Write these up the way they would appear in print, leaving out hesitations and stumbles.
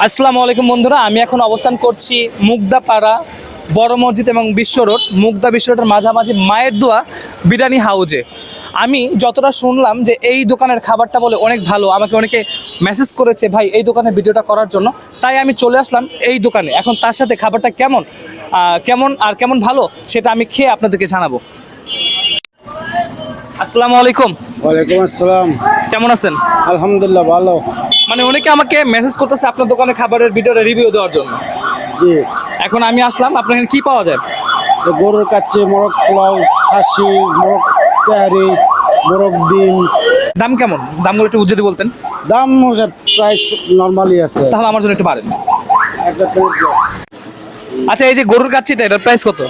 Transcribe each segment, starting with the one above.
আসসালামু আলাইকুম বন্ধুরা, আমি এখন অবস্থান করছি মুগদাপাড়া বড় মসজিদ এবং বিশ্ব রোড, মুগদা বিশ্ব রোডের মাঝামাঝি মায়ের দোয়া বিরিয়ানি হাউজে। আমি যতটা শুনলাম যে এই দোকানের খাবারটা বলে অনেক ভালো, আমাকে অনেকে মেসেজ করেছে ভাই এই দোকানে ভিডিওটা করার জন্য, তাই আমি চলে আসলাম এই দোকানে। এখন তার সাথে খাবারটা কেমন ভালো সেটা আমি খেয়ে আপনাদেরকে জানাবো। আসসালামু আলাইকুম। ওয়ালাইকুম আসসালাম। কেমন আছেন? আলহামদুলিল্লাহ ভালো। মানে অনেকে আমাকে মেসেজ করতেছে আপনার দোকানে খাবারের ভিডিওটা রিভিউ দেওয়ার জন্য। জি, এখন আমি আসলাম, আপনার এখানে কি পাওয়া যায়? গরুর কাচ্চি, মোরগ পোলাও, খাসি, মোরগ তেহারি, মোরগ ডিম। দাম কেমন? দামগুলো একটু যদি বলতেন। দাম প্রাইস নর্মালি আছে। তাহলে আমার জন্য একটু পারেন। একটা প্লেট আচ্ছা, এই যে গরুর কাচ্চিটা, এটার প্রাইস কত?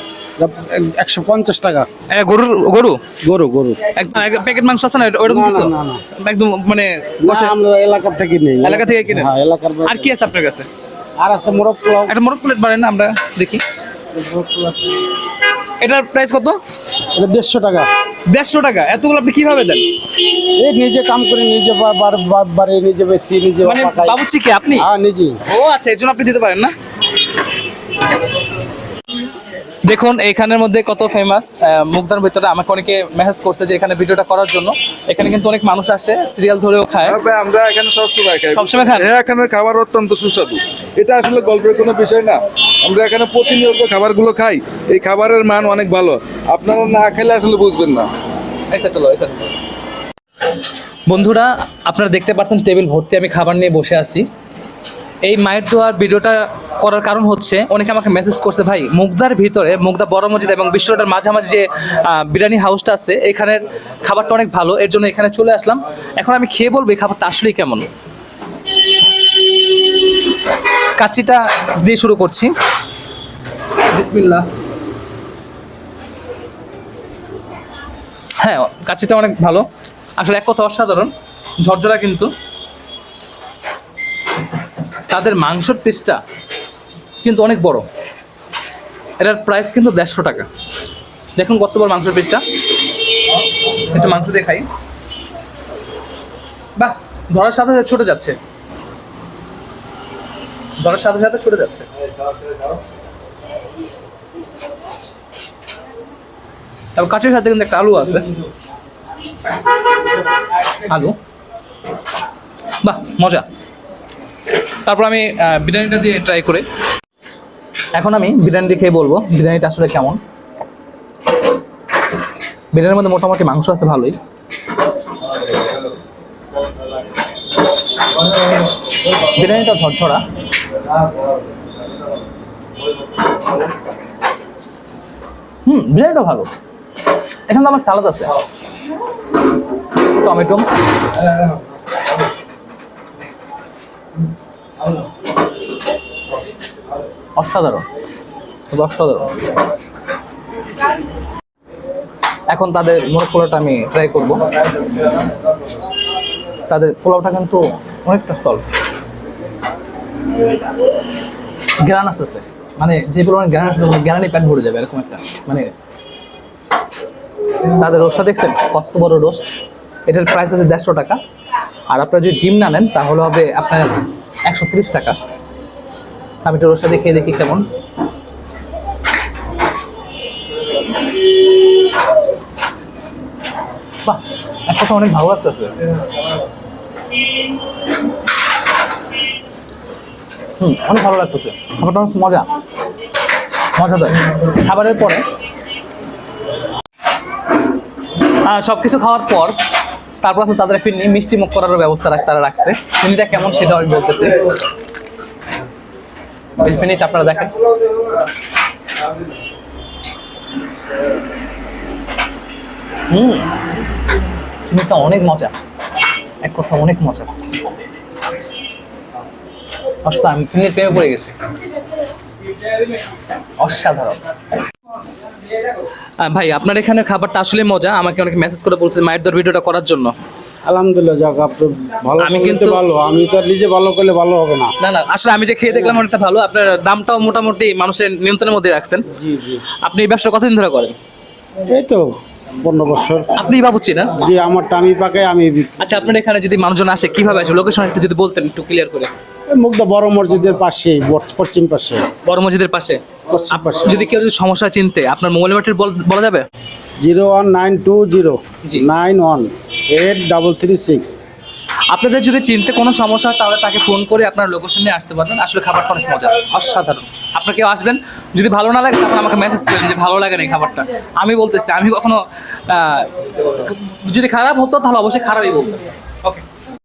150 টাকা। গরু গরু একদম প্যাকেট মাংস আছে না ওইরকম না, কিছু? না, না। একদম মানে না, আমরা এলাকা থেকে নেই। এলাকা থেকে কিনেন? হ্যাঁ, এলাকার আর কি আছে আপনার কাছে? আর আছে মোরগ পোলাও। একটা মোরগ প্লেট বাড়েন না, আমরা দেখি। এটার প্রাইস কত? এটা 150 টাকা। 150 টাকা? এতগুলো আপনি কিভাবে দেন? এই নিজে কাম করে, নিজে বাড়ি, নিজে বেশি, নিজে মানে পাকাই। বাবুর্চি কি আপনি? হ্যাঁ, নিজে। ও আচ্ছা, এর জন্য আপনি দিতে পারেন না। দেখুন এইখানের মধ্যে কত ফেমাস। মুগদার ভিতরে আমাকে অনেকে মেসেজ করছে যে এখানে ভিডিওটা করার জন্য। এখানে কিন্তু অনেক মানুষ আসে, সিরিয়াল ধরেও খায়। আমরা এখানে সবসময় খাই। সবসময় খান? হ্যাঁ, এখানের খাবার অত্যন্ত সুস্বাদু। এটা আসলে গল্পের কোনো বিষয় না। আমরা এখানে প্রতিনিয়ত খাবারগুলো খাই, এই খাবারের মান অনেক ভালো। আপনারা না খেলে আসলে বুঝবেন না। বন্ধুরা, আপনারা দেখতে পাচ্ছেন টেবিল ভর্তি আমি খাবার নিয়ে বসে আছি। এই মায়ের দোয়ার ভিডিওটা করার কারণ হচ্ছে অনেকে আমাকে মেসেজ করছে ভাই মুগদার ভিতরে, মুগদা বড় মসজিদ এবং বিশ্ব রোডের মাঝামাঝি যে বিরিয়ানি হাউসটা আছে এখানের খাবারটা অনেক ভালো, এর জন্য এখানে চলে আসলাম। এখন আমি খেয়ে বলবো এই খাবারটা আসলেই কেমন। কাচ্চিটা দিয়ে শুরু করছি, বিসমিল্লাহ। হ্যাঁ, কাচ্চিটা অনেক ভালো, আসলে এক কথা অসাধারণ, ঝরঝরা। কিন্তু তাদের মাংসর পিসটা কিন্তু অনেক বড়। এটার প্রাইস কিন্তু 150 টাকা। দেখুন কত বড় মাংসের পিসটা। একটু মাংস দিয়ে খাই। বাহ, ধরার সাথে সাথে ছুটে যাচ্ছে, ধরার সাথে সাথে ছুটে যাচ্ছে। তারপর কাঠের সাথে কিন্তু একটা আলু আছে, আলু। বাহ, মজা। তারপর আমি বিরিয়ানিটা দিয়ে ট্রাই করে, এখন আমি বিরিয়ানিটা খেয়ে বলবো বিরিয়ানিটা আসলে কেমন। বিরিয়ানির মধ্যে মোটামুটি মাংস আছে ভালোই। বিরিয়ানিটা ঝরঝরা। বিরিয়ানিটা ভালো। এখানে তো আমার সালাদ আছে, টমেটো, অসাধারণ অসাধারণ। এখন তাদের মোরগ পোলাওটা আমি ট্রাই করব। তাদের পোলাওটা কিন্তু অনেকটা সল্ট, গ্রান আসতেছে, মানে যে পরিমাণে গ্রান আসছে গ্রানি প্যাট ভরে যাবে এরকম একটা। মানে তাদের রোস্টটা দেখছেন কত বড় রোস্ট। এটার প্রাইস আছে 150 টাকা। আর আপনারা যদি ডিম না নেন তাহলে হবে আপনার 130 টাকা। আমি একটু রোস্টটা দেখে দেখি কেমন। বাহ, এক কথা অনেক ভালো লাগতেছে। অনেক ভালো লাগতেছে, খাবারটা অনেক মজাদার। খাবারের পরে সবকিছু খাওয়ার পর তারপর আছে তাদের একটি মিষ্টি মুখ করার ব্যবস্থা তারা রাখছে। ফিনিটা কেমন সেটা আমি বলতেছি। ফিনিটা আপনারা দেখেন। ফিনিটা অনেক মজা, এক কথা অনেক মজা। আমি ফিনির প্রেমে পড়ে গেছি, অসাধারণ। ভাই আপনার এখানে খাবারটা আসলে মজা, আমাকে অনেক মেসেজ করে বলছে মায়ের দোয়ার ভিডিওটা করার জন্য। আলহামদুলিল্লাহ, যাক আপনি ভালো। আমি কিন্তু ভালো, আমি তো নিজে ভালো করলে ভালো হবে না। না না, আসলে আমি যে খেয়ে দেখলাম অনেকটা ভালো। আপনার দামটাও মোটামুটি মানুষের নিয়ন্ত্রণের মধ্যে রাখছেন। জি জি। আপনি এই ব্যবসা কতদিন ধরে করেন? এই তো 15 বছর। আপনি বাবুর্চি না? জি, আমারটা আমি পাকাই, আমি বিক্রি। আচ্ছা, আপনার এখানে যদি মানুষজন আসে কিভাবে আসে, লোকেশন একটু যদি বলতেন একটু ক্লিয়ার করে। মুগদা বড় মসজিদের পাশেই, পশ্চিম পাশে। বড় মসজিদের পাশে। পশ্চিম পাশে। যদি কেউ যদি সমস্যা চিনতে আপনার মোবাইল নাম্বারটি বলা যাবে? 01920918336। আপনাদের যদি চিনতে কোনো সমস্যা হয় তাহলে তাকে ফোন করে আপনার লোকেশন নিয়ে আসতে পারবেন। আসলে খাবারটা অনেক মজা, অসাধারণ। আপনার কেউ আসবেন, যদি ভালো না লাগে তাহলে আমাকে মেসেজ করেন যে ভালো লাগে না এই খাবারটা। আমি বলতেছি, আমি কখনো যদি খারাপ হতো তাহলে অবশ্যই খারাপই বলতাম। ওকে।